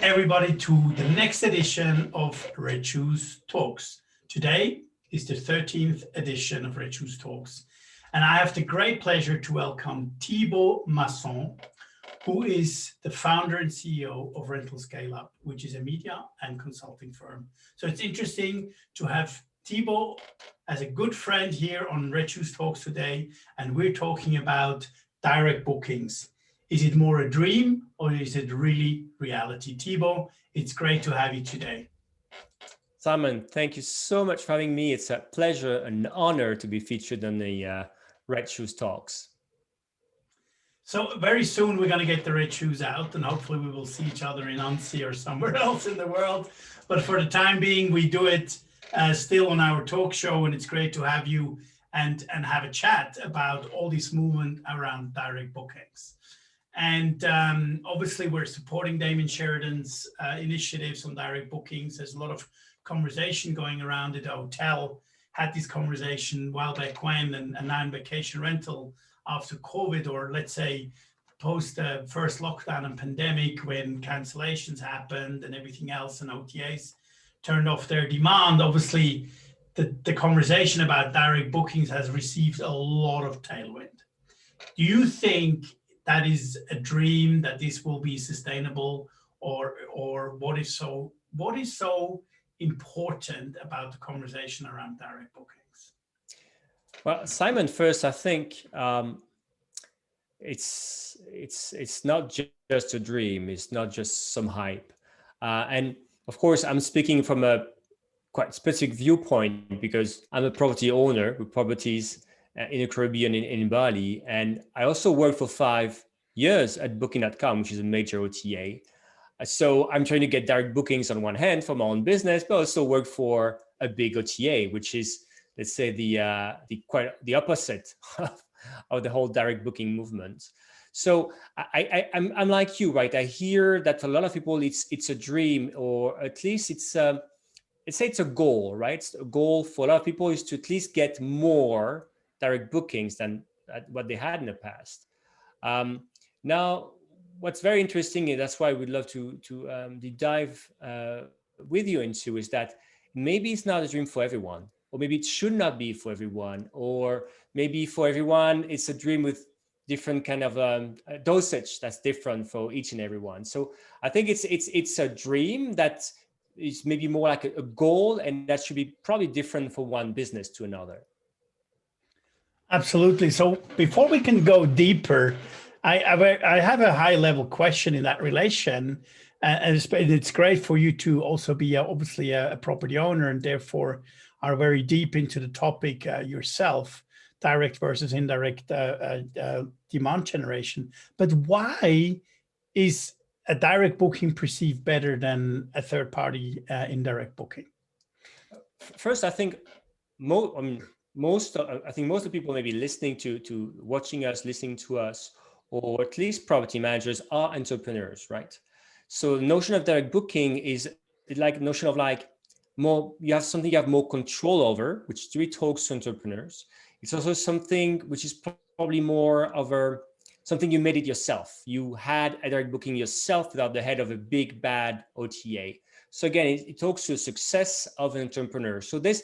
everybody to the next edition of Red Shoes Talks. Today is the 13th edition of Red Shoes Talks, and I have the great pleasure to welcome Thibaut Masson, who is the founder and CEO of Rental Scale Up, which is a media and consulting firm. So it's interesting to have Thibaut as a good friend here on Red Shoes Talks today, and we're talking about direct bookings. Is it more a dream or is it really reality? Thibaut, it's great to have you today. Simon, thank you so much for having me. It's a pleasure and an honor to be featured on the Red Shoes Talks. So very soon we're going to get the red shoes out and hopefully we will see each other in Annecy or somewhere else in the world. But for the time being, we do it still on our talk show, and it's great to have you and have a chat about all this movement around direct bookings. And obviously we're supporting Damien Sheridan's initiatives on direct bookings. There's a lot of conversation going around it. The hotel had this conversation a while back when, and now in vacation rental after COVID, or let's say post the first lockdown and pandemic, when cancellations happened and everything else and OTAs turned off their demand, obviously the conversation about direct bookings has received a lot of tailwind. Do you think that is a dream, that this will be sustainable, or what is so important about the conversation around direct bookings? Well, Simon, first, I think it's not just a dream. It's not just some hype. And of course, I'm speaking from a quite specific viewpoint because I'm a property owner with properties in the Caribbean, in Bali. And I also worked for 5 years at Booking.com, which is a major OTA. So I'm trying to get direct bookings on one hand for my own business, but also work for a big OTA, which is, let's say, the opposite of the whole direct booking movement. So I'm like you, right? I hear that for a lot of people, it's a dream, or at least let's say it's a goal, right? A goal for a lot of people is to at least get more direct bookings than what they had in the past. Now, what's very interesting, and that's why we'd love to deep dive with you into, is that maybe it's not a dream for everyone, or maybe it should not be for everyone, or maybe for everyone it's a dream with different kind of dosage that's different for each and everyone. So I think it's a dream that is maybe more like a goal, and that should be probably different for one business to another. Absolutely. So before we can go deeper, I have a high level question in that relation. And it's great for you to also be obviously a property owner and therefore are very deep into the topic yourself, direct versus indirect demand generation. But why is a direct booking perceived better than a third party indirect booking? First, I think most of the people maybe listening to watching us, listening to us, or at least property managers, are entrepreneurs, right? So the notion of direct booking is like notion of like more, you have something you have more control over, which really talks to entrepreneurs. It's also something which is probably more of something you made it yourself. You had a direct booking yourself without the head of a big bad OTA. So again, it talks to the success of an entrepreneur. So there's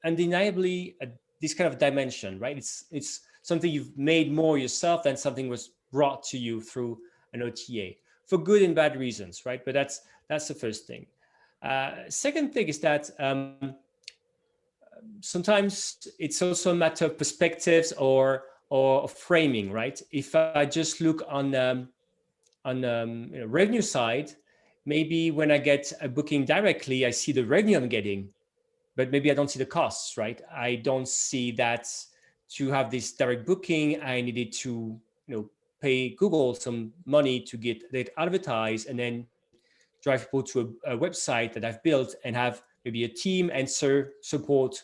undeniably this kind of dimension, right? It's something you've made more yourself than something was brought to you through an OTA, for good and bad reasons, right? But that's the first thing. Second thing is that sometimes it's also a matter of perspectives or framing, right? If I just look on revenue side, maybe when I get a booking directly, I see the revenue I'm getting, but maybe I don't see the costs, right? I don't see that to have this direct booking, I needed to pay Google some money to get it advertised and then drive people to a website that I've built and have maybe a team and support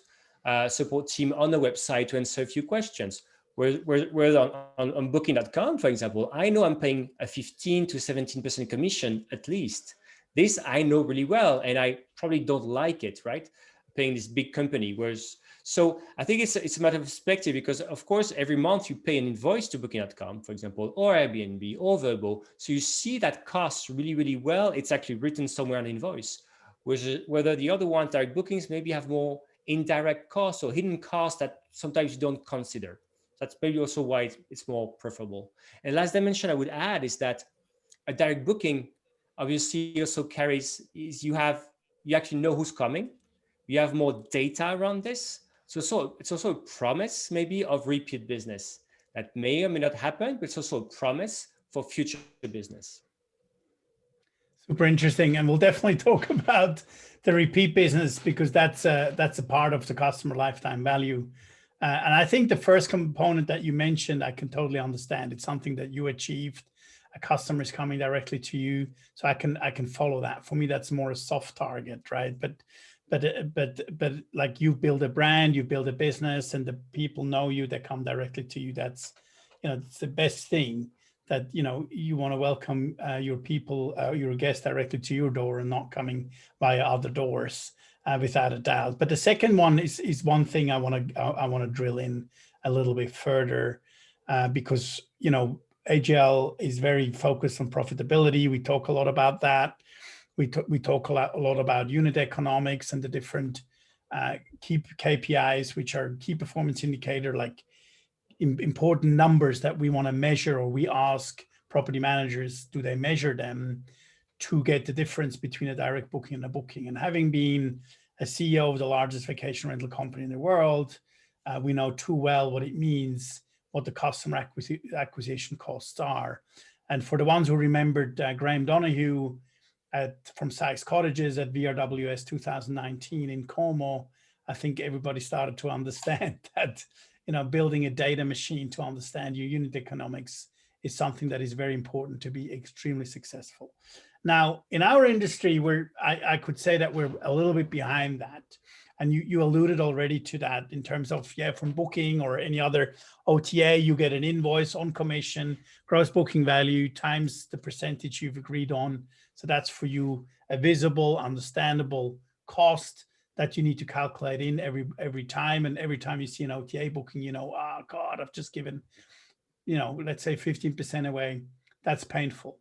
team on the website to answer a few questions. Whereas on Booking.com, for example, I know I'm paying a 15 to 17% commission at least. This I know really well, and I probably don't like it, right? paying this big company. Whereas, so I think it's a matter of perspective, because of course, every month you pay an invoice to Booking.com, for example, or Airbnb or Vrbo. So you see that cost really, really well. It's actually written somewhere on the invoice. Whether the other one, direct bookings, maybe have more indirect costs or hidden costs that sometimes you don't consider. That's maybe also why it's more preferable. And last dimension I would add is that a direct booking obviously also carries is you actually know who's coming. You have more data around this. So it's also a promise maybe of repeat business that may or may not happen, but it's also a promise for future business. Super interesting, and we'll definitely talk about the repeat business, because that's a part of the customer lifetime value. And I think the first component that you mentioned, I can totally understand. It's something that you achieved. A customer is coming directly to you, so I can follow that. For me, that's more a soft target, right? But like, you build a brand, you build a business, and the people know you, they come directly to you. That's, it's the best thing, that you want to welcome your people, your guests directly to your door, and not coming via other doors, without a doubt. But the second one is one thing I want to drill in a little bit further, because AJL is very focused on profitability. We talk a lot about that. We talk a lot about unit economics and the different key KPIs, which are key performance indicator, like important numbers that we want to measure, or we ask property managers, do they measure them to get the difference between a direct booking and a booking? And having been a CEO of the largest vacation rental company in the world, we know too well what it means, what the customer acquisition costs are. And for the ones who remembered Graham Donahue from Sykes Cottages at VRWS 2019 in Como, I think everybody started to understand that building a data machine to understand your unit economics is something that is very important to be extremely successful. Now, in our industry, I could say that we're a little bit behind that. And you alluded already to that, in terms of, from Booking or any other OTA, you get an invoice on commission, gross booking value times the percentage you've agreed on. So that's for you a visible, understandable cost that you need to calculate in every time. And every time you see an OTA booking, oh God, I've just given, let's say 15% away. That's painful.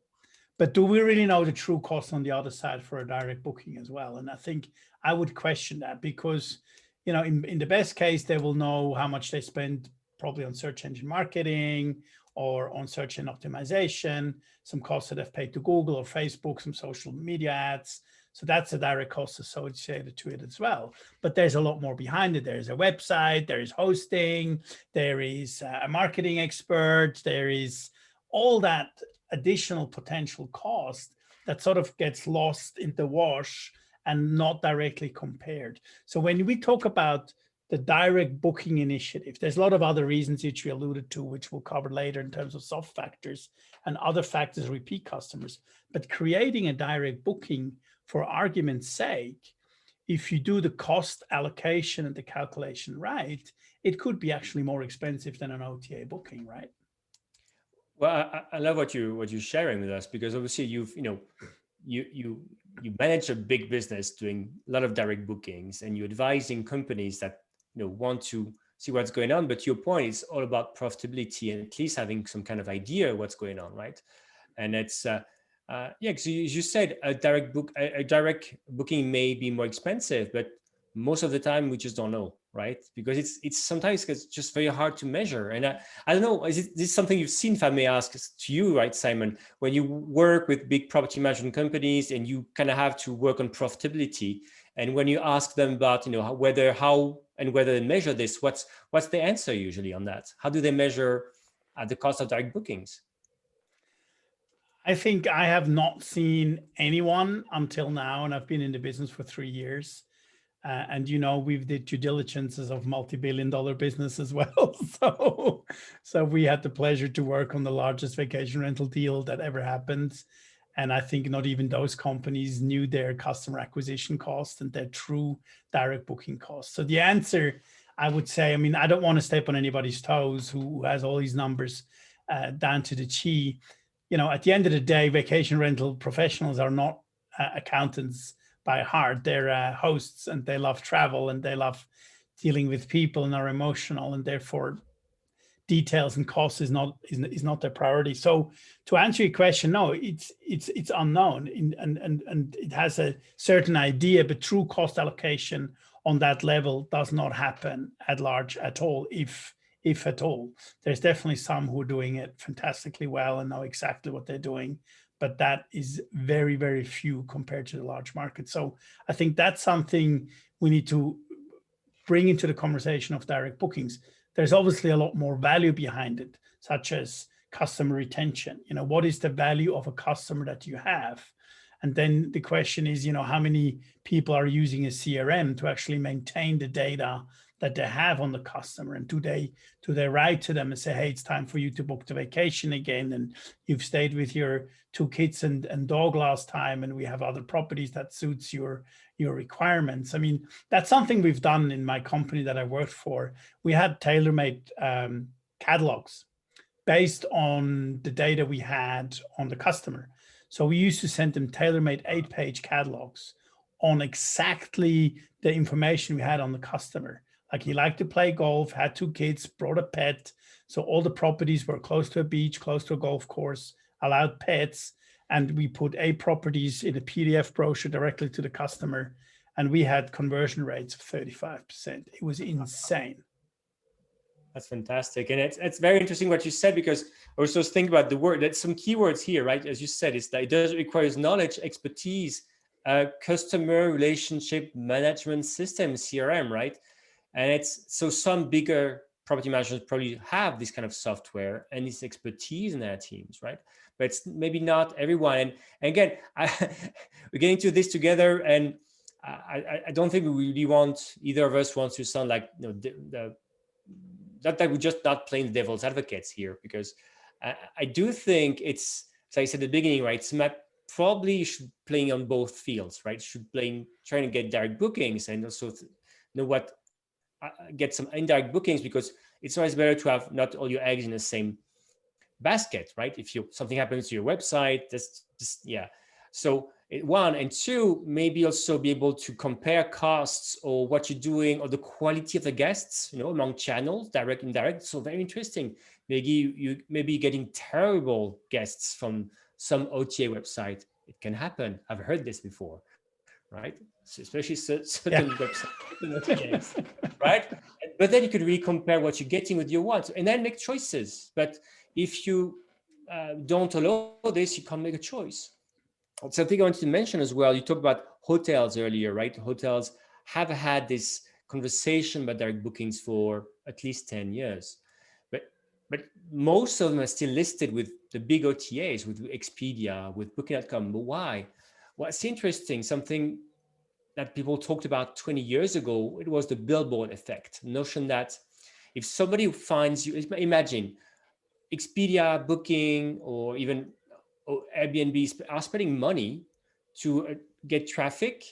But do we really know the true cost on the other side for a direct booking as well? And I think I would question that, because, in the best case, they will know how much they spend probably on search engine marketing or on search engine optimization, some costs that they've paid to Google or Facebook, some social media ads. So that's a direct cost associated to it as well. But there's a lot more behind it. There's a website, there is hosting, there is a marketing expert, there is all that additional potential cost that sort of gets lost in the wash and not directly compared. So when we talk about the direct booking initiative, there's a lot of other reasons which we alluded to, which we'll cover later in terms of soft factors, and other factors, repeat customers. But creating a direct booking, for argument's sake, if you do the cost allocation and the calculation right, it could be actually more expensive than an OTA booking, right? Well, I love what you're sharing with us, because obviously you manage a big business doing a lot of direct bookings, and you're advising companies that want to see what's going on. But your point is all about profitability, and at least having some kind of idea what's going on, right? And it's because you said a direct booking may be more expensive, but most of the time we just don't know, right? Because it's sometimes it's just very hard to measure. And I don't know, is this something you've seen, if I may ask, to you, right, Simon, when you work with big property management companies and you kind of have to work on profitability, and when you ask them about whether they measure this, what's the answer usually on that? How do they measure the cost of direct bookings? I think I have not seen anyone until now, and I've been in the business for 3 years. And we've did due diligences of multi-billion-dollar business as well. So we had the pleasure to work on the largest vacation rental deal that ever happened. And I think not even those companies knew their customer acquisition cost and their true direct booking cost. So the answer, I would say, I don't want to step on anybody's toes who has all these numbers down to the Chi. At the end of the day, vacation rental professionals are not accountants by heart. They're hosts, and they love travel, and they love dealing with people, and are emotional, and therefore details and cost is not their priority. So to answer your question, no, it's unknown, and it has a certain idea, but true cost allocation on that level does not happen at large at all, if at all. There's definitely some who are doing it fantastically well and know exactly what they're doing, but that is very, very few compared to the large market. So I think that's something we need to bring into the conversation of direct bookings. There's obviously a lot more value behind it, such as customer retention. What is the value of a customer that you have? And then the question is, how many people are using a CRM to actually maintain the data that they have on the customer? And do they write to them and say, hey, it's time for you to book the vacation again, and you've stayed with your 2 kids and dog last time, and we have other properties that suits your requirements. I mean, that's something we've done in my company that I worked for. We had tailor-made catalogs based on the data we had on the customer. So we used to send them tailor-made 8-page catalogs on exactly the information we had on the customer. Like, he liked to play golf, had 2 kids, brought a pet. So all the properties were close to a beach, close to a golf course, allowed pets. And we put properties in a PDF brochure directly to the customer. And we had conversion rates of 35%. It was insane. That's fantastic. And it's very interesting what you said, because I was just thinking about the word, that's some keywords here, right? As you said, is that it does require knowledge, expertise, customer relationship management system, CRM, right? And it's so some bigger property managers probably have this kind of software and this expertise in their teams, right? But it's maybe not everyone. And again, we're getting to this together, and I don't think we really want, either of us wants to sound like, not that we're just not playing the devil's advocates here, because I do think it's, as I said at the beginning, right? Smart probably should playing on both fields, right? Should playing trying to get direct bookings, and also get some indirect bookings, because it's always better to have not all your eggs in the same basket, right? If something happens to your website, that's just, yeah. So one, and two, maybe also be able to compare costs or what you're doing or the quality of the guests, among channels, direct, indirect. So very interesting. Maybe you're getting terrible guests from some OTA website. It can happen. I've heard this before, right? So especially certain websites, right? But then you could really compare what you're getting with your ones, and then make choices. But if you don't allow this, you can't make a choice. Something I wanted to mention as well, you talked about hotels earlier, right? Hotels have had this conversation about direct bookings for at least 10 years. But most of them are still listed with the big OTAs, with Expedia, with Booking.com. But why? Well, it's interesting. Something that people talked about 20 years ago, it was the billboard effect. Notion that if somebody finds you, imagine Expedia, Booking, or even Airbnb are spending money to get traffic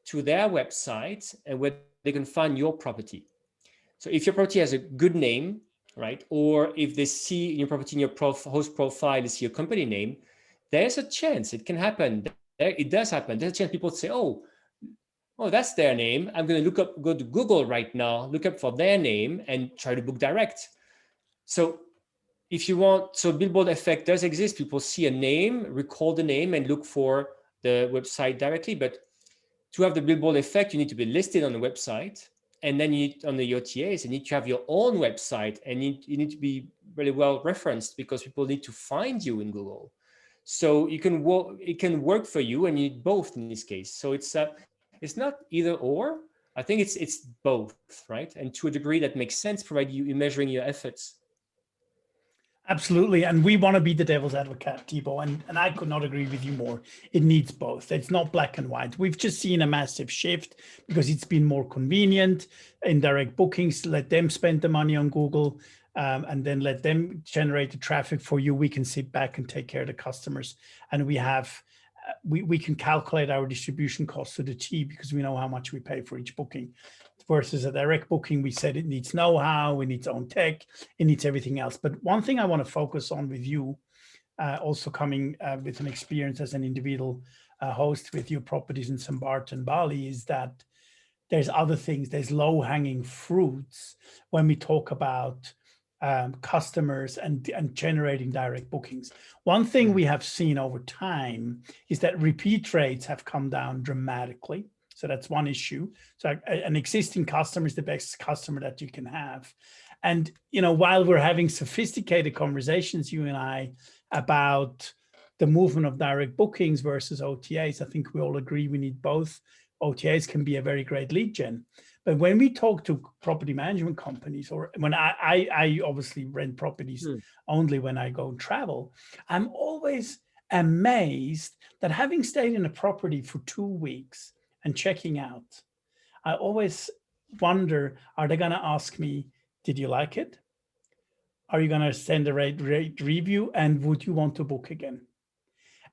to their website and where they can find your property. So if your property has a good name, right, or if they see your property in your host profile, they see your company name, there's a chance it can happen. It does happen. There's a chance people say, oh, that's their name. I'm going to go to Google right now, look up for their name and try to book direct. So if you want, so billboard effect does exist. People see a name, recall the name and look for the website directly. But to have the billboard effect, you need to be listed on the website. And then you need, on the OTAs, you need to have your own website, and you need to be really well referenced, because people need to find you in Google. So it can work for you, and you need both in this case. So it's not either or. I think it's both, right? And to a degree that makes sense, provided you're measuring your efforts. Absolutely. And we want to be the devil's advocate, Thibaut, and I could not agree with you more. It needs both. It's not black and white. We've just seen a massive shift because it's been more convenient in direct bookings. Let them spend the money on Google, and then let them generate the traffic for you. We can sit back and take care of the customers. And we can calculate our distribution costs to the T, because we know how much we pay for each booking. Versus a direct booking, we said it needs know-how, it needs own tech, it needs everything else. But one thing I want to focus on with you, also coming with an experience as an individual host with your properties in St. Barth and Bali is that there's other things, there's low-hanging fruits when we talk about customers and generating direct bookings. One thing we have seen over time is that repeat rates have come down dramatically. So that's one issue. So an existing customer is the best customer that you can have. And, you know, while we're having sophisticated conversations, you and I, about the movement of direct bookings versus OTAs, I think we all agree we need both. OTAs can be a very great lead gen. But when we talk to property management companies, or when I obviously rent properties only when I go and travel, I'm always amazed that having stayed in a property for 2 weeks and checking out, I always wonder, are they going to ask me, did you like it? Are you going to send a rate review? And would you want to book again?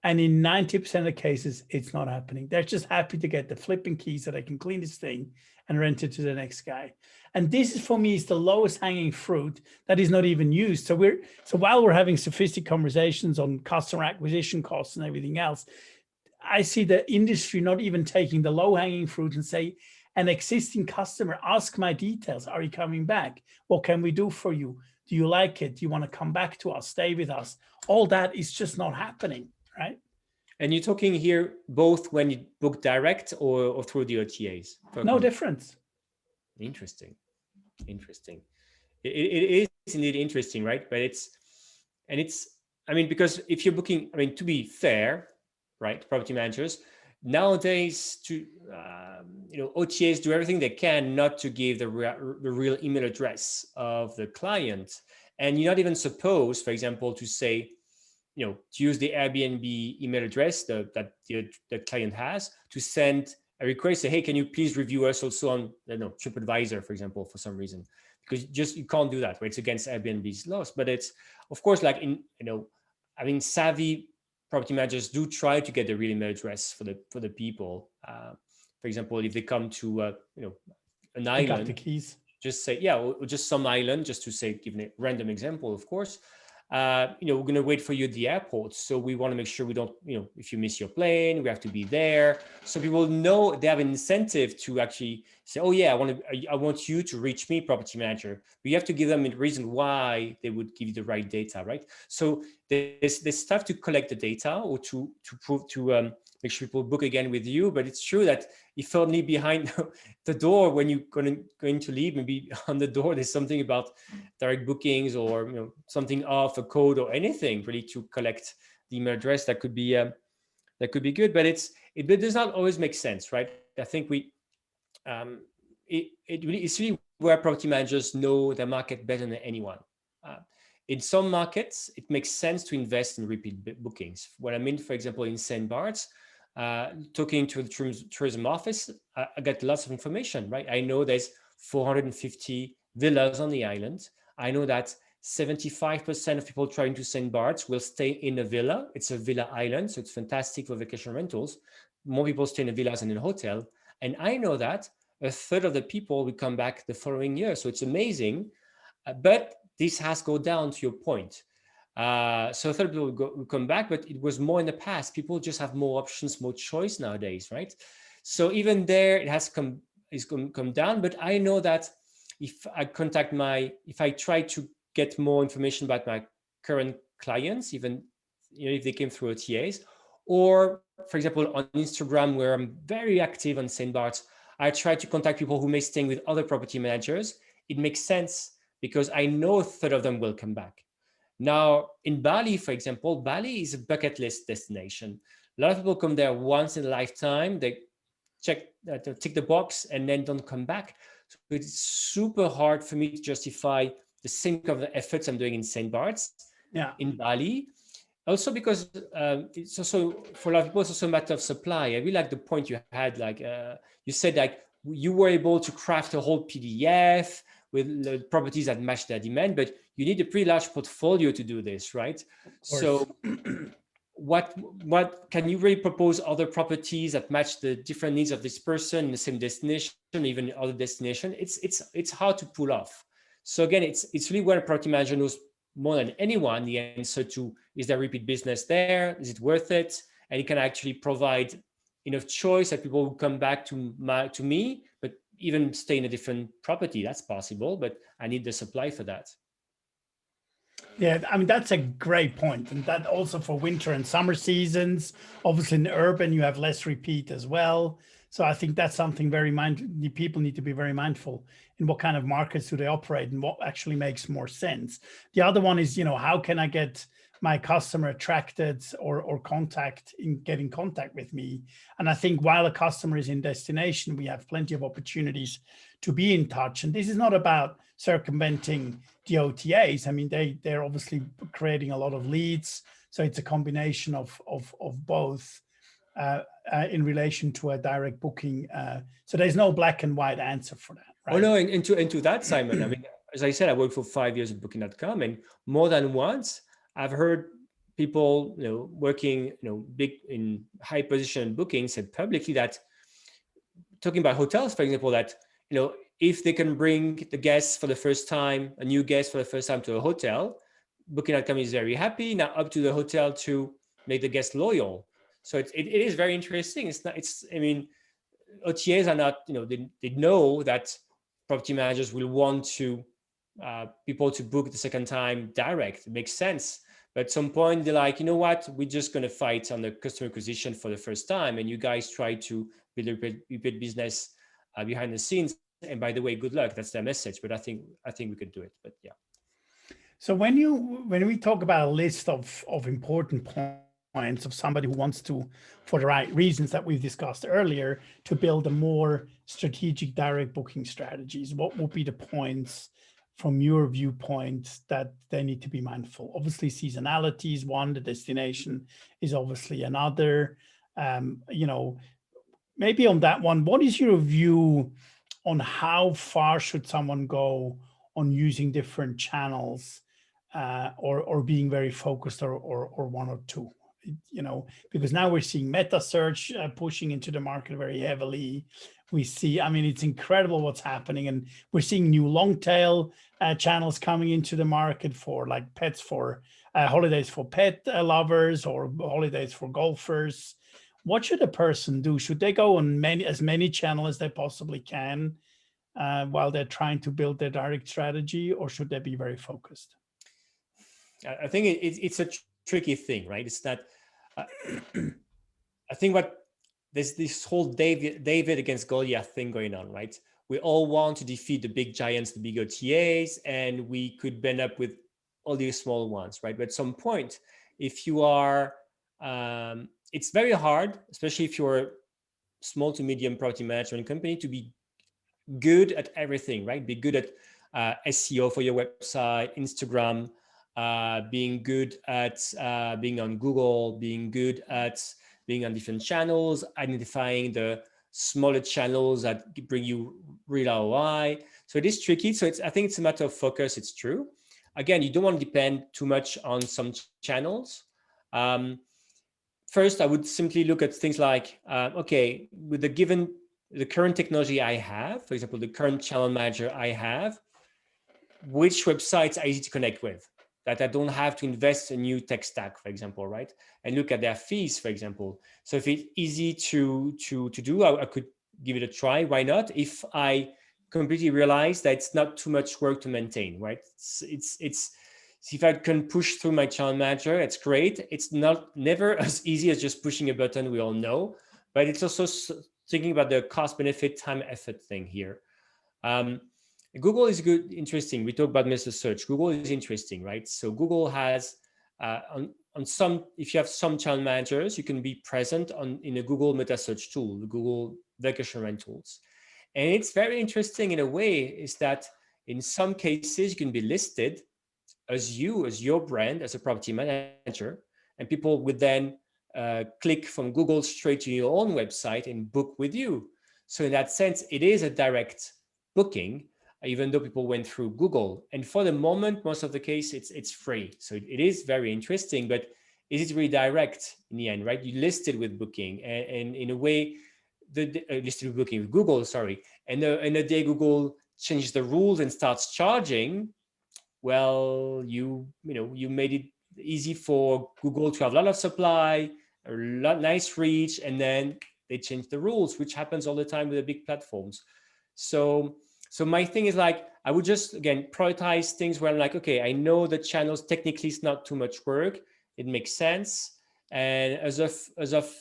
And in 90% of the cases, it's not happening. They're just happy to get the flipping keys so they can clean this thing and rent it to the next guy. And this is, for me, is the lowest hanging fruit that is not even used. So while we're having sophisticated conversations on customer acquisition costs and everything else, I see the industry not even taking the low hanging fruit and say, an existing customer, ask my details. Are you coming back? What can we do for you? Do you like it? Do you want to come back to us? Stay with us? All that is just not happening. Right. And you're talking here both when you book direct or through the OTAs? No difference. Interesting. It is indeed interesting, right? But it's, I mean, because if you're booking, I mean, to be fair, right, property managers, nowadays, OTAs do everything they can not to give the real email address of the client. And you're not even supposed, for example, to say, to use the Airbnb email address that the client has to send a request, say, hey, can you please review us also on, TripAdvisor, for example, for some reason, because you can't do that, right? It's against Airbnb's laws. But it's, of course, like savvy property managers do try to get the real email address for the people. For example, if they come to an island, got the keys. Just say, or just some island, just to say, give a random example, of course. We're going to wait for you at the airport. So we want to make sure we don't, if you miss your plane, we have to be there. So people know they have an incentive to actually say, oh yeah, I want you to reach me, property manager. But you have to give them a reason why they would give you the right data, right? So there's stuff to collect the data or to prove, to make sure people book again with you. But it's true that if only behind the door when you're going to leave, maybe on the door, there's something about direct bookings or something off a code or anything really to collect the email address. That could be good, but it does not always make sense, right? I think it's really where property managers know their market better than anyone. In some markets, it makes sense to invest in repeat bookings. What I mean, for example, in St. Bart's, talking to the tourism office, I got lots of information, right? I know there's 450 villas on the island. I know that 75% of people trying to St. Bart's will stay in a villa. It's a villa island, so it's fantastic for vacation rentals. More people stay in a villas than in a hotel. And I know that a third of the people will come back the following year. So it's amazing. But this has gone down, to your point. So a third of people will come back, but it was more in the past. People just have more options, more choice nowadays, right? So even there, it has come down. But I know that if I try to get more information about my current clients, even if they came through OTAs, or for example, on Instagram, where I'm very active on St. Bart's, I try to contact people who may stay with other property managers. It makes sense because I know a third of them will come back. Now, in Bali, for example, Bali is a bucket list destination. A lot of people come there once in a lifetime. They tick the box and then don't come back. So it's super hard for me to justify the same kind of efforts I'm doing in St. Bart's in Bali. Also because it's also, for a lot of people, it's also a matter of supply. I really like the point you had, you said you were able to craft a whole PDF with the properties that match their demand, but you need a pretty large portfolio to do this, right? So what can you really propose other properties that match the different needs of this person in the same destination, even other destination? It's hard to pull off. So again, it's really where a property manager knows more than anyone the answer to, is there repeat business there? Is it worth it? and it can actually provide enough choice that people will come back to me, but even stay in a different property. That's possible, but I need the supply for that. Yeah, I mean, that's a great point. And that also for winter and summer seasons. Obviously, in urban, you have less repeat as well. So I think that's something the people need to be very mindful in what kind of markets do they operate and what actually makes more sense. The other one is, how can I get my customer attracted or get in contact with me? And I think while a customer is in destination, we have plenty of opportunities to be in touch. And this is not about circumventing the OTAs. I mean, they're obviously creating a lot of leads. So it's a combination of both in relation to a direct booking. So there's no black and white answer for that, right? Oh no, into that, Simon. I mean, as I said, I worked for 5 years at Booking.com, and more than once, I've heard people, working, big in high position Booking said publicly that, talking about hotels, for example, that if they can bring the guests for the first time, a new guest for the first time to a hotel, Booking.com is very happy. Now up to the hotel to make the guest loyal. So it is very interesting. I mean, OTAs are not, they know that property managers will want people to book the second time direct. It makes sense. But at some point they're like, you know what, we're just going to fight on the customer acquisition for the first time. And you guys try to build a repeat business behind the scenes. And by the way, good luck. That's their message. But I think we could do it. But yeah. So when we talk about a list of important points of somebody who wants to, for the right reasons that we've discussed earlier, to build a more strategic direct booking strategies, what would be the points from your viewpoint that they need to be mindful? Obviously, seasonality is one. The destination is obviously another. Maybe on that one, what is your view on how far should someone go on using different channels, or being very focused or one or two? Because now we're seeing meta search pushing into the market very heavily. We see, I mean, it's incredible what's happening, and we're seeing new long tail channels coming into the market for like holidays for pet lovers or holidays for golfers. What should a person do? Should they go on as many channels as they possibly can while they're trying to build their direct strategy, or should they be very focused? I think it's a tricky thing, right? It's that I think there's this whole David against Goliath thing going on, right? We all want to defeat the big giants, the big OTAs, and we could end up with all these small ones, right? But at some point, if you are, it's very hard, especially if you're a small to medium property management company, to be good at everything, right? Be good at SEO for your website, Instagram, being good at being on Google, being good at being on different channels, identifying the smaller channels that bring you real ROI. So it is tricky. So I think it's a matter of focus. It's true. Again, you don't want to depend too much on some channels. First, I would simply look at things like, okay, with the current technology I have, for example, the current channel manager I have, which websites are easy to connect with, that I don't have to invest a new tech stack, for example, right? And look at their fees, for example. So if it's easy to do, I could give it a try. Why not? If I completely realize that it's not too much work to maintain, right? It's if I can push through my channel manager, it's great. It's never as easy as just pushing a button, we all know, but it's also thinking about the cost benefit, time effort thing here. Google is good, interesting. We talk about meta search. Google is interesting, right? So Google has on some, if you have some channel managers, you can be present in a Google meta search tool, the Google vacation rentals. And it's very interesting in a way is that in some cases you can be listed as your brand, as a property manager, and people would then click from Google straight to your own website and book with you. So in that sense, it is a direct booking, even though people went through Google. And for the moment, most of the case, it's free. So it is very interesting, but is it really direct in the end, right? You listed with Booking, and in a way, listed with Booking with Google, sorry. And the day Google changes the rules and starts charging, well, you made it easy for Google to have a lot of supply a lot nice reach, and then they change the rules, which happens all the time with the big platforms. So so my thing is like, I would just again prioritize things where I'm like, okay, I know the channels technically is not too much work, it makes sense. And as of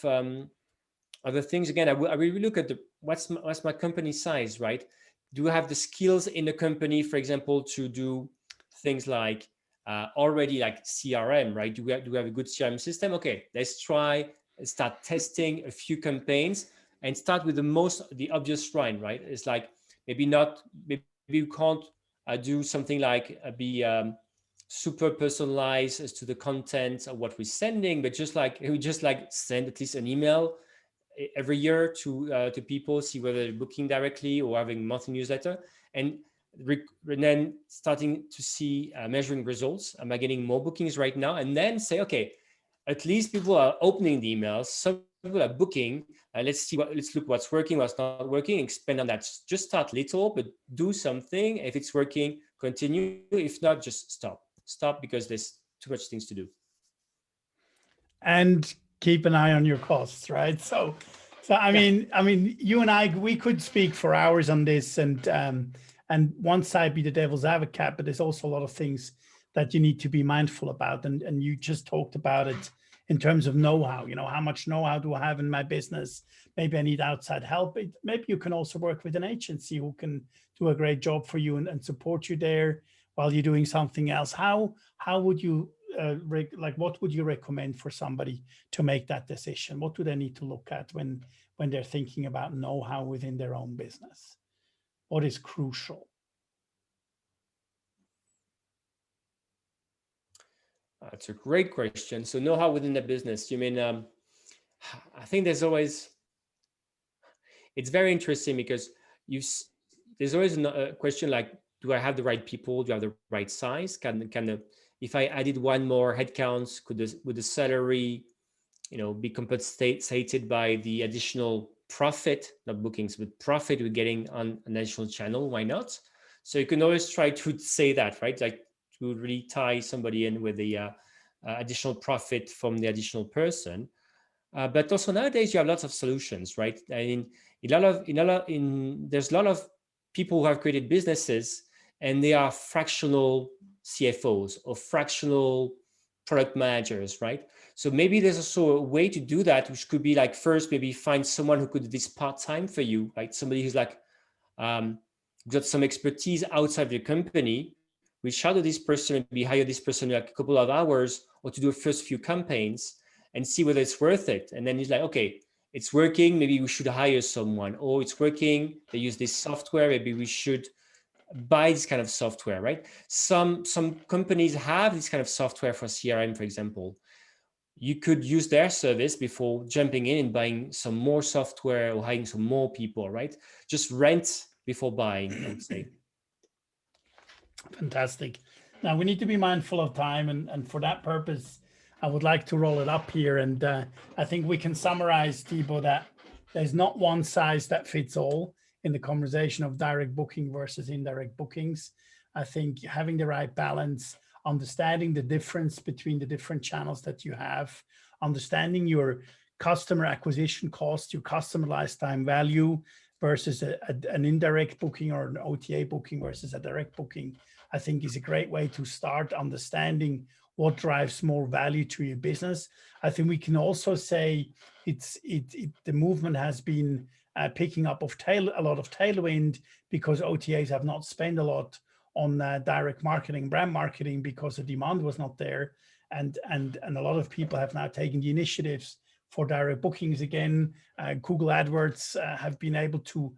other things, again, I will look at the what's my company size, right? Do I have the skills in the company, for example, to do things like already like CRM, right? Do we have a good CRM system? Okay, let's try and start testing a few campaigns and start with the obvious line, right? It's like maybe not, maybe you can't do something like super personalized as to the content of what we're sending, but just like send at least an email every year to people, see whether they're booking directly or having monthly newsletter, and then starting to see measuring results. Am I getting more bookings right now? And then say, okay, at least people are opening the emails. Some people are booking. Let's look what's working, what's not working. Expand on that. Just start little, but do something. If it's working, continue. If not, just stop because there's too much things to do. And keep an eye on your costs, right? So I Yeah. mean, I mean, you and I, we could speak for hours on this, and one side be the devil's advocate, but there's also a lot of things that you need to be mindful about, and you just talked about it in terms of know-how. You know, how much know-how do I have in my business? Maybe I need outside help. Maybe you can also work with an agency who can do a great job for you and support you there while you're doing something else. How would you like, what would you recommend for somebody to make that decision? What do they need to look at when they're thinking about know-how within their own business? What is crucial? That's a great question. So know-how within the business. You mean, I think it's very interesting because there's always a question like, do I have the right people? Do I have the right size? If I added one more headcount, would the salary, be compensated by the additional profit, not bookings, but profit we're getting on an additional channel? Why not? So you can always try to say that, right? Like to really tie somebody in with the additional profit from the additional person. But also nowadays you have lots of solutions, right? I mean, there's a lot of people who have created businesses and they are fractional CFOs or fractional product managers, right? So maybe there's also a way to do that, which could be like, first maybe find someone who could do this part-time for you, like somebody who's like got some expertise outside your company. We shadow this person, maybe hire this person like a couple of hours or to do the first few campaigns and see whether it's worth it. And then he's like, okay, it's working, maybe we should hire someone. Or it's working, they use this software, maybe we should buy this kind of software, right? Some companies have this kind of software for CRM, for example. You could use their service before jumping in and buying some more software or hiring some more people, right? Just rent before buying, I would say. Fantastic. Now we need to be mindful of time, and for that purpose, I would like to roll it up here. And I think we can summarize, Thibaut, that there's not one size that fits all in the conversation of direct booking versus indirect bookings. I think having the right balance, understanding the difference between the different channels that you have, understanding your customer acquisition cost, your customer lifetime value versus an indirect booking or an OTA booking versus a direct booking, I think is a great way to start understanding what drives more value to your business. I think we can also say the movement has been picking up a lot of tailwind because OTAs have not spent a lot on direct marketing, brand marketing, because the demand was not there, and a lot of people have now taken the initiatives for direct bookings again. Google AdWords have been able to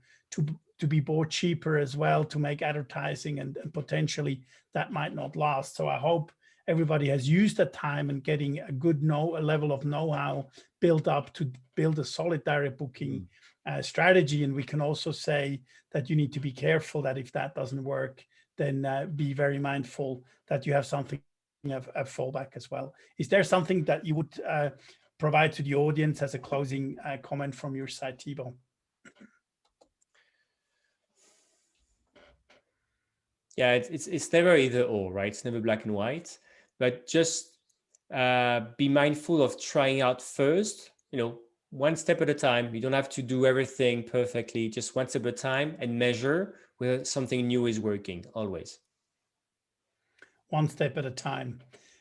be bought cheaper as well to make advertising, and potentially that might not last. So I hope everybody has used that time and getting a good a level of know-how built up to build a solid direct booking strategy. And we can also say that you need to be careful that if that doesn't work, then be very mindful that you have something of a fallback as well. Is there something that you would provide to the audience as a closing comment from your side, Thibaut? Yeah, it's never either or, right? It's never black and white, but just be mindful of trying out first, one step at a time. You don't have to do everything perfectly, just one step at a time, and measure whether something new is working always. One step at a time.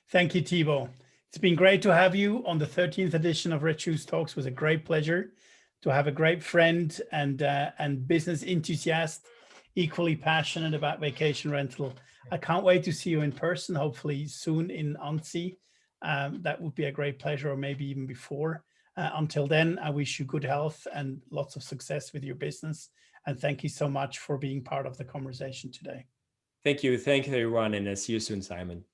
Thank you, Thibaut. It's been great to have you on the 13th edition of Red Shoes Talks. It was a great pleasure to have a great friend and business enthusiast, equally passionate about vacation rental. I can't wait to see you in person, hopefully soon in Annecy. That would be a great pleasure, or maybe even before. Until then, I wish you good health and lots of success with your business. And thank you so much for being part of the conversation today. Thank you. Thank you, everyone. And see you soon, Simon.